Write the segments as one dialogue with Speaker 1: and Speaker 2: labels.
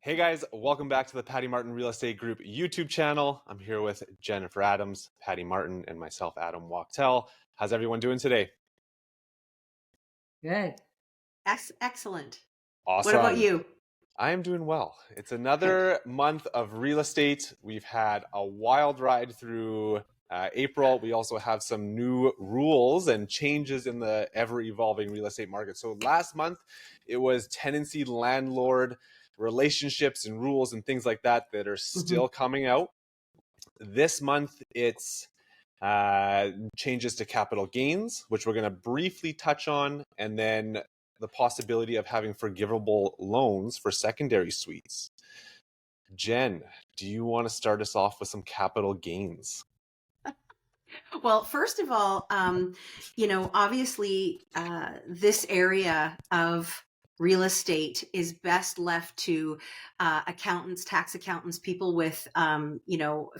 Speaker 1: Hey guys, welcome back to the Patty Martin Real Estate Group YouTube channel. I'm here with Jennifer Adams, Patty Martin, and myself, Adam Wachtel. How's everyone doing today?
Speaker 2: Good. Excellent. What about
Speaker 1: Awesome.
Speaker 2: you?
Speaker 1: I am doing well. It's
Speaker 2: Good.
Speaker 1: another month of real estate. We've had a wild ride through April. We also have some new rules and changes in the ever evolving real estate market. So last month, it was tenancy landlord relationships and rules and things like that that are
Speaker 2: hmm
Speaker 1: still coming out. This month, it's changes to capital gains, which we're going to briefly touch on, and then the possibility of having forgivable loans for secondary suites. Jen, do you want to start us off with some capital gains?
Speaker 2: Well, first of all, obviously, this area of real estate is best left to accountants, tax accountants, people with,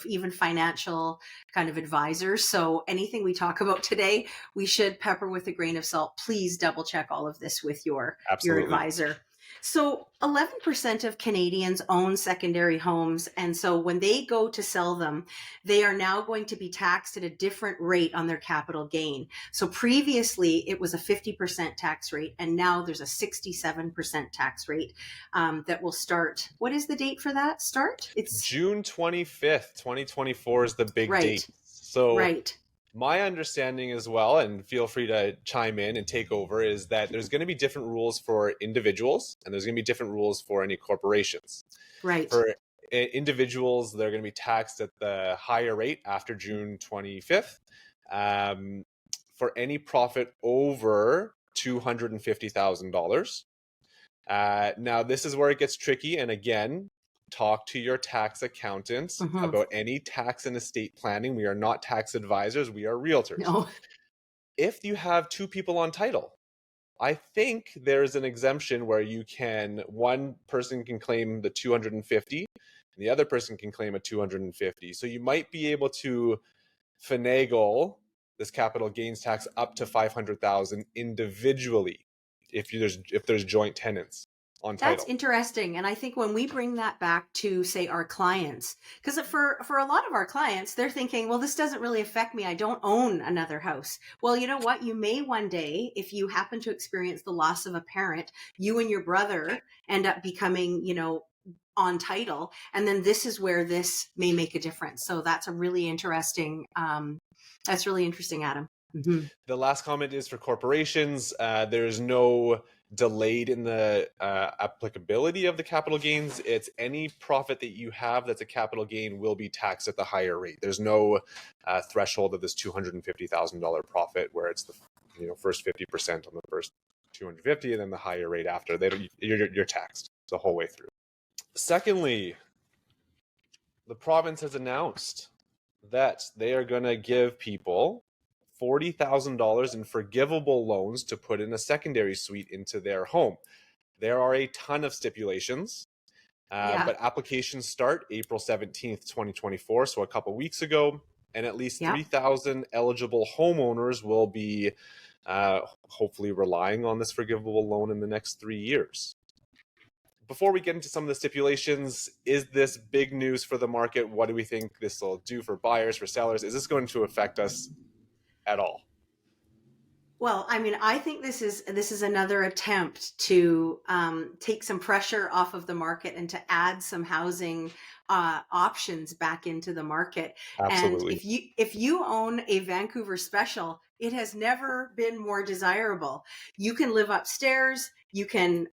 Speaker 2: even financial kind of advisors. So anything we talk about today, we should pepper with a grain of salt. Please double check all of this with your
Speaker 1: Absolutely.
Speaker 2: advisor. So 11% of Canadians own secondary homes. And so when they go to sell them, they are now going to be taxed at a different rate on their capital gain. So previously it was a 50% tax rate, and now there's a 67% tax rate that will start. What is the date for that start? It's
Speaker 1: June 25th, 2024 is the big date.
Speaker 2: right,
Speaker 1: So
Speaker 2: right.
Speaker 1: my understanding as well, and feel free to chime in and take over, is that there's going to be different rules for individuals and there's going to be different rules for any corporations.
Speaker 2: Right.
Speaker 1: For individuals, they're going to be taxed at the higher rate after June 25th. For any profit over $250,000. Now, this is where it gets tricky. And again, talk to your tax accountant
Speaker 2: hmm
Speaker 1: about any tax and estate planning. We are not tax advisors, we are realtors.
Speaker 2: No.
Speaker 1: If you have two people on title, I think there's an exemption where one person can claim the 250 and the other person can claim a 250. So you might be able to finagle this capital gains tax up to 500,000 individually if there's joint tenants on
Speaker 2: That's
Speaker 1: title.
Speaker 2: interesting. And I think when we bring that back to, say, our clients, because for a lot of our clients, they're thinking, well, this doesn't really affect me. I don't own another house. Well, you know what? You may one day, if you happen to experience the loss of a parent, you and your brother end up becoming, on title. And then this is where this may make a difference. So that's really interesting, Adam. hmm
Speaker 1: The last comment is for corporations. There's no delayed in the applicability of the capital gains. It's any profit that you have that's a capital gain will be taxed at the higher rate. There's no threshold of this $250,000 profit where it's the first 50% on the first 250 and then the higher rate after. You're taxed the whole way through. Secondly, the province has announced that they are going to give people $40,000 in forgivable loans to put in a secondary suite into their home. There are a ton of stipulations,
Speaker 2: Yeah.
Speaker 1: but applications start April 17th, 2024, so a couple weeks ago, and at least
Speaker 2: Yeah.
Speaker 1: 3,000 eligible homeowners will be hopefully relying on this forgivable loan in the next 3 years. Before we get into some of the stipulations, is this big news for the market? What do we think this will do for buyers, for sellers? Is this going to affect us at all?
Speaker 2: Well, I mean, I think this is another attempt to take some pressure off of the market and to add some housing options back into the market. And
Speaker 1: Absolutely.
Speaker 2: if you own a Vancouver special, it has never been more desirable. You can live upstairs. You can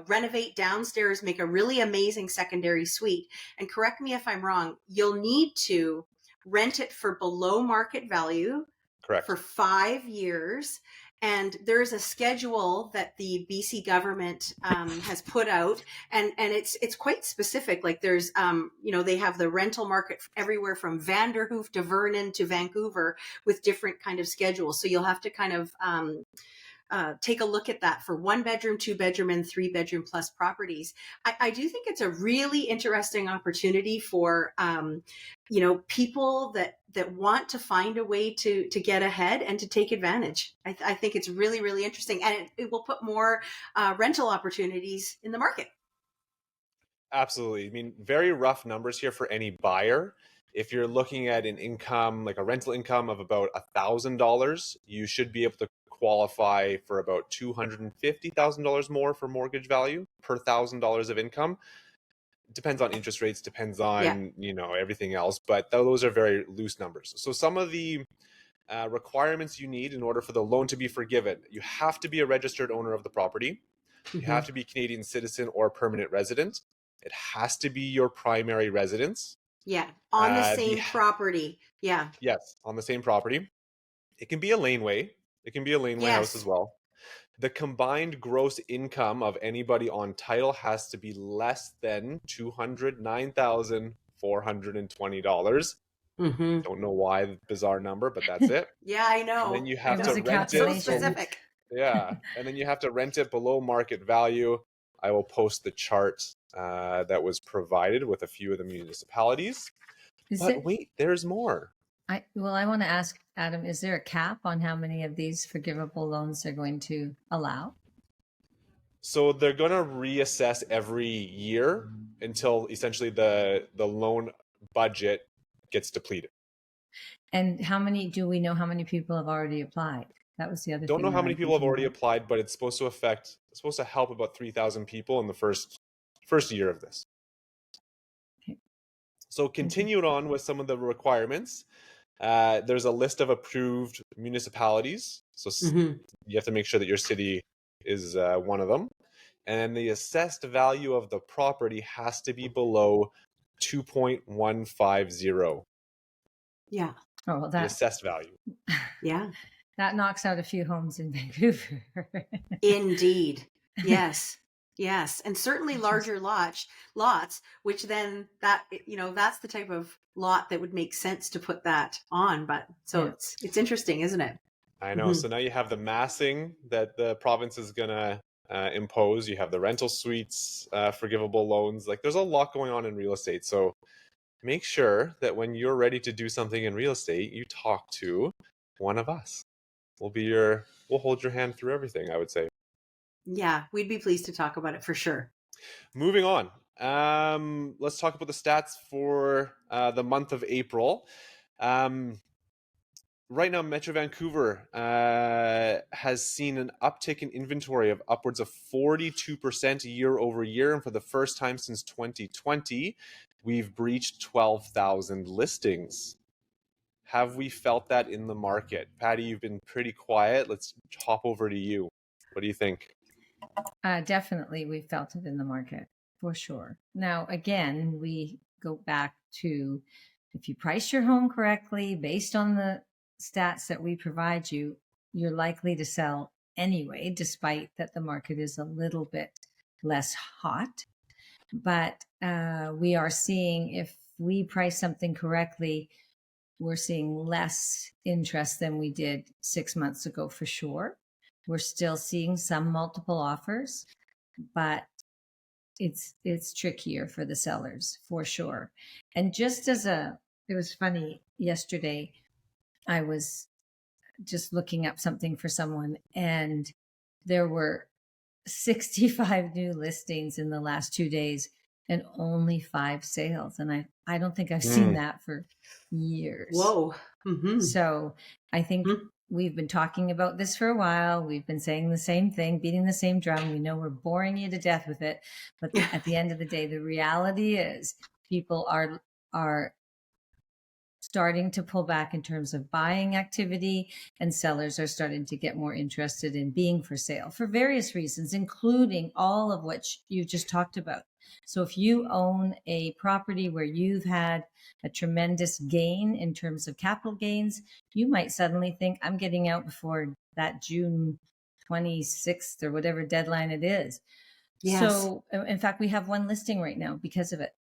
Speaker 2: renovate downstairs, make a really amazing secondary suite. And correct me if I'm wrong, you'll need to rent it for below market value for
Speaker 1: Correct.
Speaker 2: 5 years. And there's a schedule that the BC government has put out, and it's quite specific. Like there's, they have the rental market everywhere from Vanderhoof to Vernon to Vancouver with different kind of schedules. So you'll have to kind of take a look at that for 1 bedroom, 2 bedroom, and 3 bedroom plus properties. I do think it's a really interesting opportunity for people that want to find a way to get ahead and to take advantage. I think it's really, really interesting, and it will put more rental opportunities in the market.
Speaker 1: Absolutely. I mean, very rough numbers here for any buyer. If you're looking at an income, like a rental income of about $1,000, you should be able to qualify for about $250,000 more for mortgage value per $1,000 of income. Depends on interest rates, depends
Speaker 2: Yeah.
Speaker 1: on, everything else, but those are very loose numbers. So some of the requirements you need in order for the loan to be forgiven: you have to be a registered owner of the property. You
Speaker 2: Hmm.
Speaker 1: have to be Canadian citizen or permanent resident. It has to be your primary residence.
Speaker 2: Yeah. On the
Speaker 1: The
Speaker 2: same property. Yeah.
Speaker 1: Yes, on the same property. It can be a laneway. It can be a laneway house as
Speaker 2: Yes.
Speaker 1: well. The combined gross income of anybody on title has to be less than $209,420.
Speaker 2: Hmm.
Speaker 1: Don't know why, bizarre number, but that's it.
Speaker 2: Yeah, I
Speaker 1: And then
Speaker 2: know.
Speaker 1: you
Speaker 2: I
Speaker 1: have
Speaker 3: It was
Speaker 1: to
Speaker 3: a
Speaker 2: know.
Speaker 1: rent
Speaker 2: So
Speaker 1: it.
Speaker 3: calculation.
Speaker 2: specific.
Speaker 1: Yeah, and then you have to rent it below market value. I will post the chart that was provided with a few of the municipalities.
Speaker 3: Is
Speaker 1: But
Speaker 3: it?
Speaker 1: wait, there's more.
Speaker 3: I want to ask Adam: is there a cap on how many of these forgivable loans they're going to allow?
Speaker 1: So they're going to reassess every year until essentially the loan budget gets depleted.
Speaker 3: And how many do we know? How many people have already applied? That was the other
Speaker 1: Don't
Speaker 3: thing
Speaker 1: know
Speaker 3: that
Speaker 1: how many
Speaker 3: I'm
Speaker 1: people have
Speaker 3: thinking
Speaker 1: already
Speaker 3: about.
Speaker 1: applied, but it's supposed to help about 3,000 people in the first year of this.
Speaker 3: Okay.
Speaker 1: So continued on with some of the requirements. There's a list of approved municipalities. So
Speaker 2: Hmm.
Speaker 1: you have to make sure that your city is one of them. And the assessed value of the property has to be below 2.150.
Speaker 2: Yeah.
Speaker 3: Oh, well,
Speaker 1: The assessed value.
Speaker 2: Yeah.
Speaker 3: that knocks out a few homes in Vancouver.
Speaker 2: Indeed. Yes. Yes. And certainly larger lots, which then that's the type of lot that would make sense to put that on. But so
Speaker 3: Yeah.
Speaker 2: it's interesting, isn't it?
Speaker 1: I know.
Speaker 2: Hmm.
Speaker 1: So now you have the massing that the province is going to impose. You have the rental suites, forgivable loans. Like there's a lot going on in real estate. So make sure that when you're ready to do something in real estate, you talk to one of us. We'll hold your hand through everything, I would say.
Speaker 2: Yeah. We'd be pleased to talk about it for sure.
Speaker 1: Moving on. Let's talk about the stats for the month of April. Right now, Metro Vancouver has seen an uptick in inventory of upwards of 42% year over year. And for the first time since 2020, we've breached 12,000 listings. Have we felt that in the market? Patti, you've been pretty quiet. Let's hop over to you. What do you think?
Speaker 3: Definitely, we felt it in the market for sure. Now, again, we go back to if you price your home correctly based on the stats that we provide you, you're likely to sell anyway, despite that the market is a little bit less hot. But we are seeing if we price something correctly, we're seeing less interest than we did 6 months ago for sure. We're still seeing some multiple offers, but it's trickier for the sellers for sure. And just it was funny yesterday, I was just looking up something for someone and there were 65 new listings in the last 2 days and only 5 sales. And I don't think I've seen that for years.
Speaker 2: Whoa. Mm-hmm.
Speaker 3: So I think
Speaker 2: Mm-hmm.
Speaker 3: we've been talking about this for a while. We've been saying the same thing, beating the same drum. We know we're boring you to death with it. But at the end of the day, the reality is people are starting to pull back in terms of buying activity, and sellers are starting to get more interested in being for sale for various reasons, including all of which you just talked about. So if you own a property where you've had a tremendous gain in terms of capital gains, you might suddenly think, I'm getting out before that June 26th or whatever deadline it is.
Speaker 2: Yes.
Speaker 3: So in fact, we have one listing right now because of it,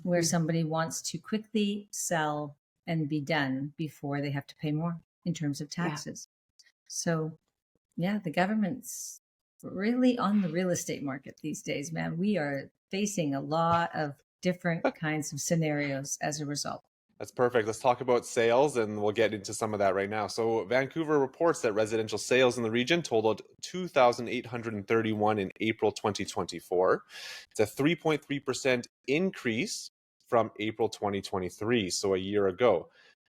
Speaker 3: where somebody wants to quickly sell and be done before they have to pay more in terms of taxes. Yeah. So yeah, the government's really on the real estate market these days, man. We are facing a lot of different kinds of scenarios as a result.
Speaker 1: That's perfect. Let's talk about sales, and we'll get into some of that right now. So, Vancouver reports that residential sales in the region totaled 2,831 in April 2024. It's a 3.3% increase from April 2023, so a year ago.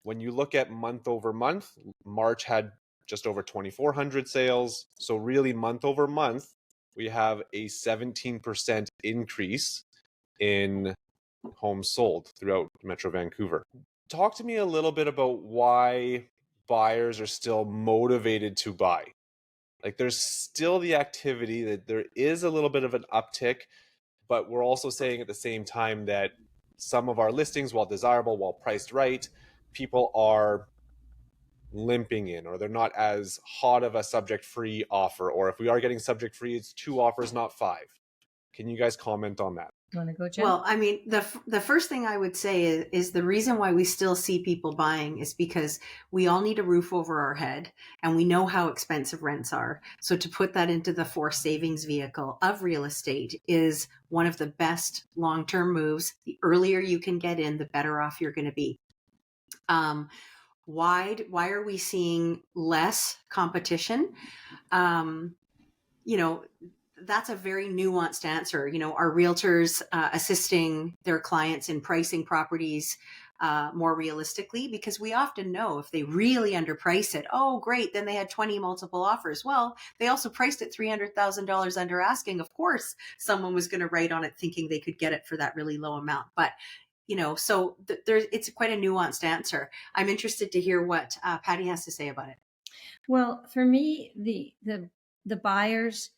Speaker 1: When you look at month over month, March had just over 2,400 sales. So, really, month over month, we have a 17% increase in homes sold throughout Metro Vancouver. Talk to me a little bit about why buyers are still motivated to buy. Like, there's still the activity, that there is a little bit of an uptick, but we're also saying at the same time that some of our listings, while desirable, while priced right, people are limping in, or they're not as hot of a subject free offer, or if we are getting subject free, it's 2 offers, not 5. Can you guys comment on that?
Speaker 3: You want to go, Jen?
Speaker 2: Well, I mean, the first thing I would say is the reason why we still see people buying is because we all need a roof over our head, and we know how expensive rents are. So to put that into the forced savings vehicle of real estate is one of the best long-term moves. The earlier you can get in, the better off you're going to be. Why are we seeing less competition? That's a very nuanced answer. Are realtors assisting their clients in pricing properties more realistically? Because we often know if they really underprice it, oh, great, then they had 20 multiple offers. Well, they also priced it $300,000 under asking. Of course, someone was going to write on it thinking they could get it for that really low amount. But so it's quite a nuanced answer. I'm interested to hear what Patti has to say about it.
Speaker 3: Well, for me, the buyers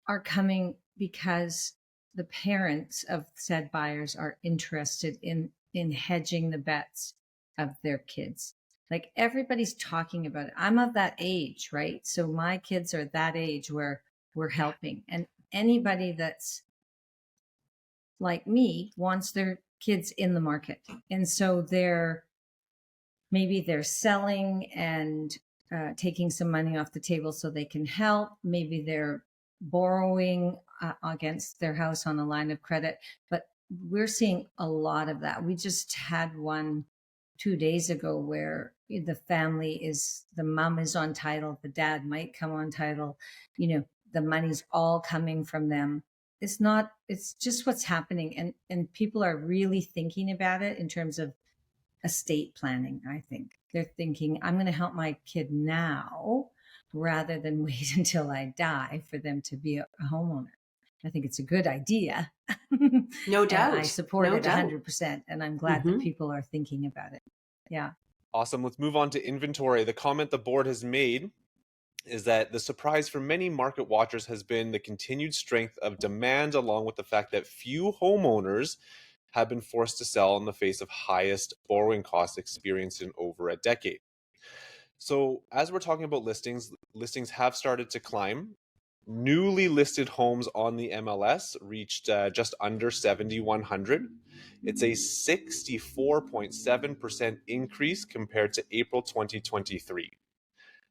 Speaker 3: are coming because the parents of said buyers are interested in hedging the bets of their kids. Like, everybody's talking about it. I'm of that age, right? So my kids are that age where we're helping, and anybody that's like me wants their kids in the market. And so maybe they're selling and taking some money off the table so they can help. Maybe they're borrowing against their house on a line of credit. But we're seeing a lot of that. We just had one 2 days ago where the mom is on title, the dad might come on title, the money's all coming from them. It's just what's happening. And people are really thinking about it in terms of estate planning. I think they're thinking, I'm going to help my kid now rather than wait until I die for them to be a homeowner. I think it's a good idea.
Speaker 2: No doubt.
Speaker 3: I support it 100%. And I'm glad that people are thinking about it. Yeah.
Speaker 1: Awesome. Let's move on to inventory. The comment the board has made is that the surprise for many market watchers has been the continued strength of demand, along with the fact that few homeowners have been forced to sell in the face of highest borrowing costs experienced in over a decade. So as we're talking about listings have started to climb. Newly listed homes on the MLS reached just under 7,100. It's a 64.7% increase compared to April 2023.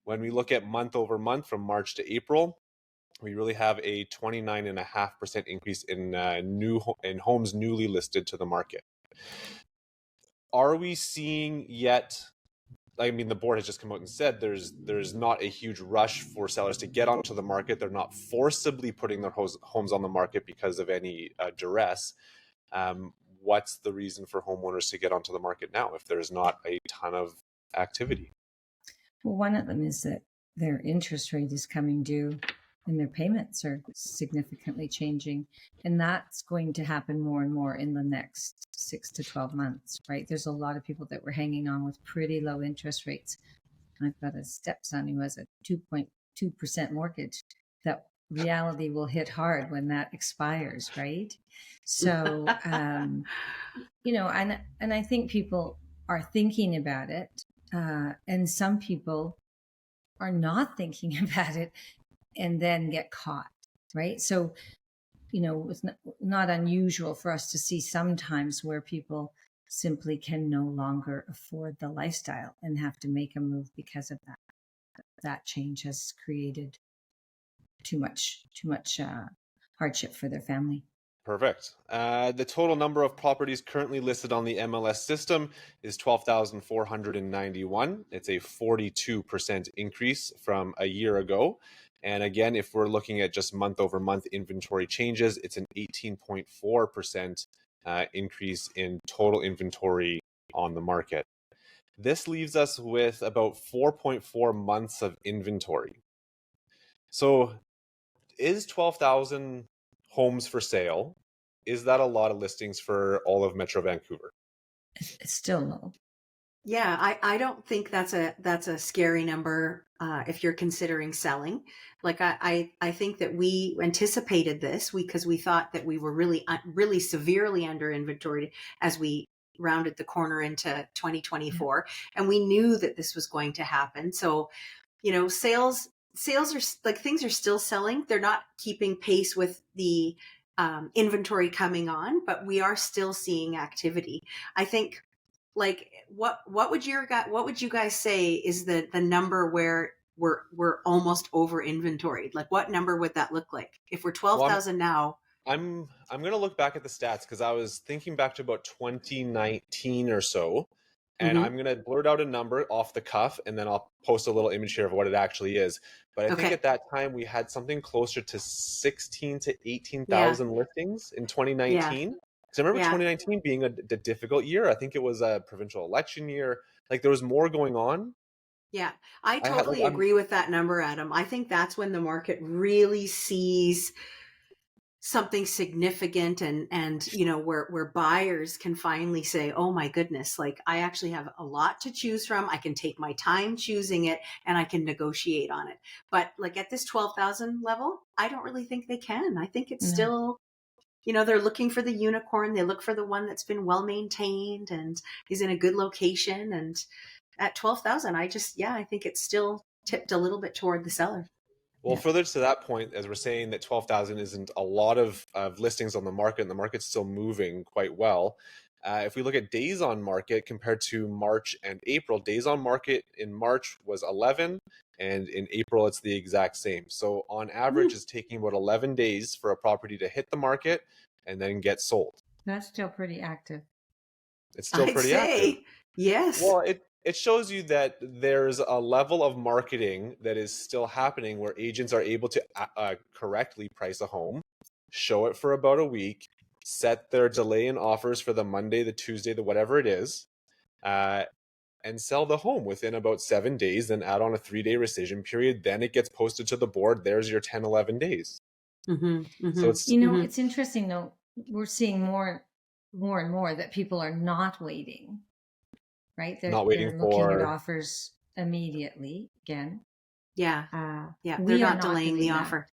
Speaker 1: When we look at month over month from March to April, we really have a 29.5% increase in homes newly listed to the market. Are we seeing yet? I mean, the board has just come out and said there's not a huge rush for sellers to get onto the market. They're not forcibly putting their homes on the market because of any duress. What's the reason for homeowners to get onto the market now if there's not a ton of activity?
Speaker 3: Well, one of them is that their interest rate is coming due and their payments are significantly changing. And that's going to happen more and more in the next 6 to 12 months, right? There's a lot of people that were hanging on with pretty low interest rates. I've got a stepson who has a 2.2% mortgage. That reality will hit hard when that expires, right? So, and I think people are thinking about it. And some people are not thinking about it and then get caught, right? So, it's not unusual for us to see sometimes where people simply can no longer afford the lifestyle and have to make a move because of that. That change has created too much hardship for their family.
Speaker 1: Perfect. The total number of properties currently listed on the MLS system is 12,491. It's a 42% increase from a year ago. And again, if we're looking at just month over month inventory changes, it's an 18.4% increase in total inventory on the market. This leaves us with about 4.4 months of inventory. So is 12,000 homes for sale? Is that a lot of listings for all of Metro Vancouver?
Speaker 3: It's still low.
Speaker 2: Yeah, I don't think that's a scary number if you're considering selling. Like I think that we anticipated this because we thought that we were really severely under inventoried as we rounded the corner into 2024, and we knew that this was going to happen. So, sales are like, things are still selling. They're not keeping pace with the inventory coming on, but we are still seeing activity. I think, like, what would you guys say is the number where we're almost over inventoried? Like, what number would that look like if we're 12,000 now?
Speaker 1: I'm going to look back at the stats because I was thinking back to about 2019 or so, and I'm going to blurt out a number off the cuff, and then I'll post a little image here of what it actually is. But I think at that time we had something closer to 16 to 18,000 listings in 2019. Because I remember 2019 being a difficult year. I think it was a provincial election year. Like, there was more going on.
Speaker 2: Yeah, I totally agree with that number, Adam. I think that's when the market really sees something significant, and where buyers can finally say, oh my goodness, like, I actually have a lot to choose from. I can take my time choosing it, and I can negotiate on it. But like, at this 12,000 level, I don't really think they can. I think it's still, they're looking for the unicorn. They look for the one that's been well maintained and is in a good location. And at 12,000, I think it's still tipped a little bit toward the seller.
Speaker 1: Well, further to that point, as we're saying that 12,000 isn't a lot of listings on the market, and the market's still moving quite well. If we look at days on market compared to March and April, days on market in March was 11, and in April it's the exact same. So on average, it's taking about 11 days for a property to hit the market and then get sold.
Speaker 3: That's still pretty active.
Speaker 1: It's still pretty active.
Speaker 2: Yes.
Speaker 1: Well, it shows you that there's a level of marketing that is still happening where agents are able to correctly price a home, show it for about a week, set their delay in offers for the Monday, the Tuesday, the whatever it is, and sell the home within about 7 days, then add on a 3-day rescission period. Then it gets posted to the board. There's your 10, 11 days. So it's,
Speaker 3: it's interesting though. We're seeing more and more that people are not waiting. Right? They're looking at offers immediately again.
Speaker 2: Yeah. They're not delaying the offer.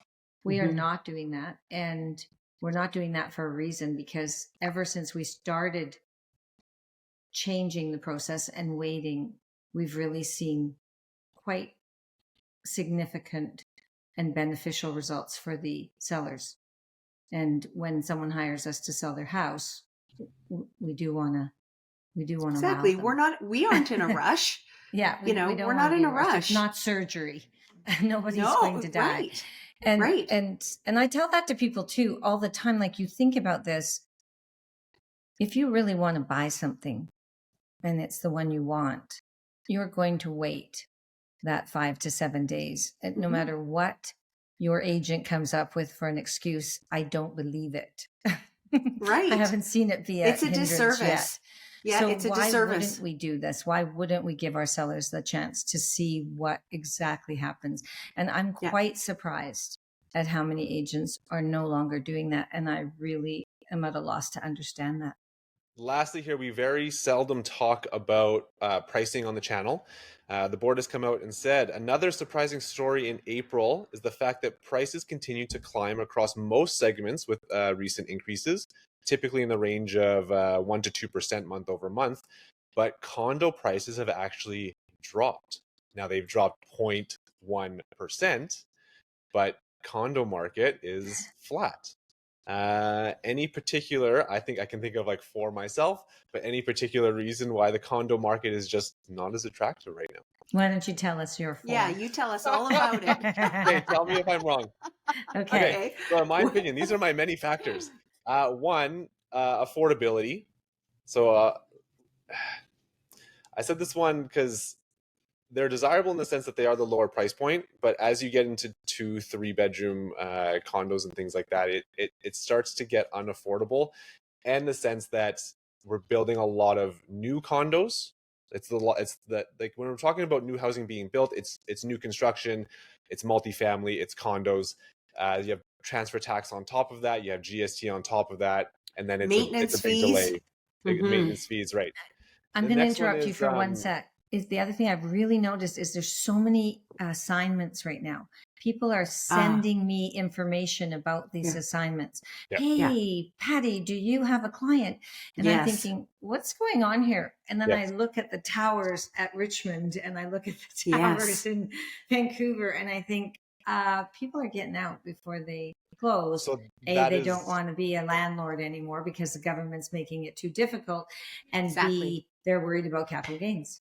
Speaker 3: We are not doing that. And we're not doing that for a reason, because ever since we started changing the process and waiting, we've really seen quite significant and beneficial results for the sellers. And when someone hires us to sell their house, we do want to
Speaker 2: exactly. We aren't in a rush. We're not in a rush.
Speaker 3: It's not surgery. Nobody's going to die.
Speaker 2: Right.
Speaker 3: And I tell that to people too all the time. Like, you think about this, if you really want to buy something and it's the one you want, you're going to wait that 5 to 7 days. And no matter what your agent comes up with for an excuse, I don't believe it.
Speaker 2: Right.
Speaker 3: I haven't seen it be
Speaker 2: it's a disservice yet. Yeah,
Speaker 3: so
Speaker 2: it's a
Speaker 3: why
Speaker 2: disservice.
Speaker 3: Wouldn't we do this? Why wouldn't we give our sellers the chance to see what exactly happens? And I'm quite surprised at how many agents are no longer doing that. And I really am at a loss to understand that.
Speaker 1: Lastly here, we very seldom talk about pricing on the channel. The board has come out and said another surprising story in April is the fact that prices continue to climb across most segments with recent increases, typically in the range of 1 to 2% month over month. But condo prices have actually dropped. Now, they've dropped 0.1%, but condo market is flat. Any particular, I think I can think of like 4 myself, but any particular reason why the condo market is just not as attractive right now?
Speaker 3: Why don't you tell us your 4?
Speaker 2: Yeah, you tell us all about it.
Speaker 1: Okay, tell me if I'm wrong.
Speaker 3: Okay.
Speaker 1: So in my opinion, these are my many factors. One, affordability. So I said this one because they're desirable in the sense that they are the lower price point, but as you get into 2-3 bedroom condos and things like that, it starts to get unaffordable, and the sense that we're building a lot of new condos. It's the like when we're talking about new housing being built, it's new construction, it's multifamily, it's condos. You have transfer tax on top of that, you have GST on top of that, and then it's
Speaker 2: Maintenance
Speaker 1: a big
Speaker 2: fees.
Speaker 1: delay. Maintenance fees, right?
Speaker 3: I'm
Speaker 1: The
Speaker 3: going to
Speaker 1: next one
Speaker 3: interrupt you
Speaker 1: is,
Speaker 3: for one sec. Is the other thing I've really noticed is there's so many assignments right now. People are sending me information about these assignments.
Speaker 1: Yeah.
Speaker 3: Hey, Patti, do you have a client? And I'm thinking, what's going on here? And then I look at the towers at Richmond and I look at the towers in Vancouver and I think people are getting out before they close.
Speaker 1: So
Speaker 3: They don't want to be a landlord anymore because the government's making it too difficult. And B, they're worried about capital gains.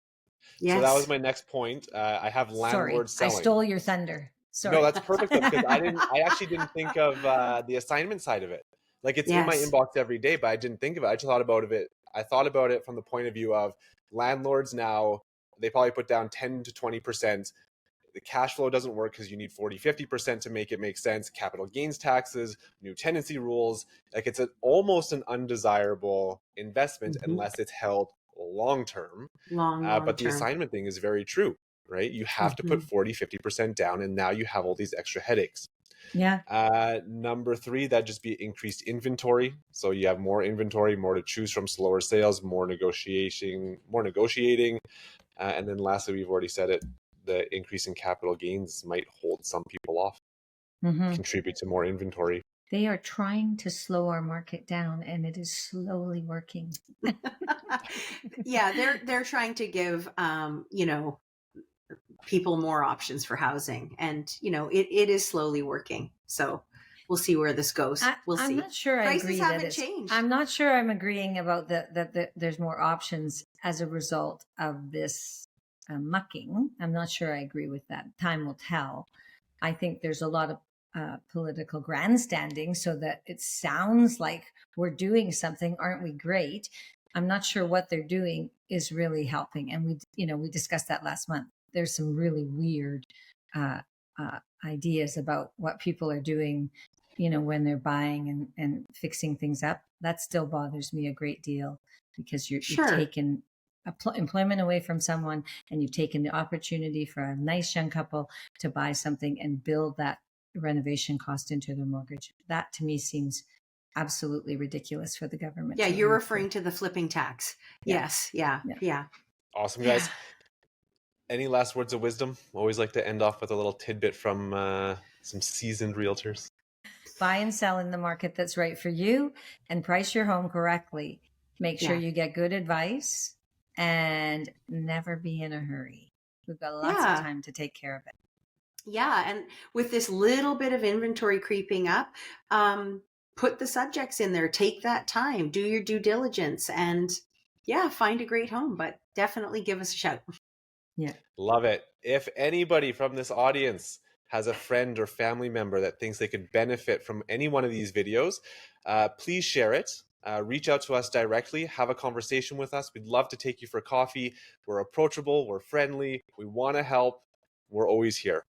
Speaker 2: Yes.
Speaker 1: So that was my next point. I have landlords selling.
Speaker 3: I stole your thunder. Sorry.
Speaker 1: No, that's perfect though, because I actually didn't think of the assignment side of it. Like it's in my inbox every day, but I didn't think of it. I just thought about it. I thought about it from the point of view of landlords now. They probably put down 10 to 20%. The cash flow doesn't work because you need 40-50% to make it make sense. Capital gains taxes, new tenancy rules. Like it's almost an undesirable investment unless it's held long term. But the assignment thing is very true, right? You have to put 40-50% down, and now you have all these extra headaches.
Speaker 3: Yeah.
Speaker 1: Number 3, that just be increased inventory. So you have more inventory, more to choose from, slower sales, more negotiating. And then lastly, we've already said it, the increase in capital gains might hold some people off, contribute to more inventory.
Speaker 3: They are trying to slow our market down, and it is slowly working.
Speaker 2: Yeah, they're trying to give people more options for housing, and it is slowly working. So we'll see where this goes. We'll see.
Speaker 3: I'm not sure I agree that it's changed. I'm not sure I'm agreeing about that there's more options as a result of this mucking. I'm not sure I agree with that. Time will tell. I think there's a lot of political grandstanding so that it sounds like we're doing something. Aren't we great? I'm not sure what they're doing is really helping. And we discussed that last month. There's some really weird ideas about what people are doing, when they're buying and fixing things up. That still bothers me a great deal because you've taken employment away from someone, and you've taken the opportunity for a nice young couple to buy something and build that renovation cost into their mortgage. That to me seems absolutely ridiculous for the government.
Speaker 2: Yeah, you're referring to the flipping tax. Yes. Yeah.
Speaker 1: Awesome, guys. Any last words of wisdom? Always like to end off with a little tidbit from some seasoned realtors.
Speaker 3: Buy and sell in the market that's right for you, and price your home correctly. Make sure you get good advice, and never be in a hurry. We've got lots of time to take care of it.
Speaker 2: Yeah. And with this little bit of inventory creeping up, put the subjects in there, take that time, do your due diligence, and find a great home. But definitely give us a shout.
Speaker 3: Yeah.
Speaker 1: Love it. If anybody from this audience has a friend or family member that thinks they could benefit from any one of these videos, please share it. Reach out to us directly, have a conversation with us. We'd love to take you for coffee. We're approachable, we're friendly, we want to help. We're always here.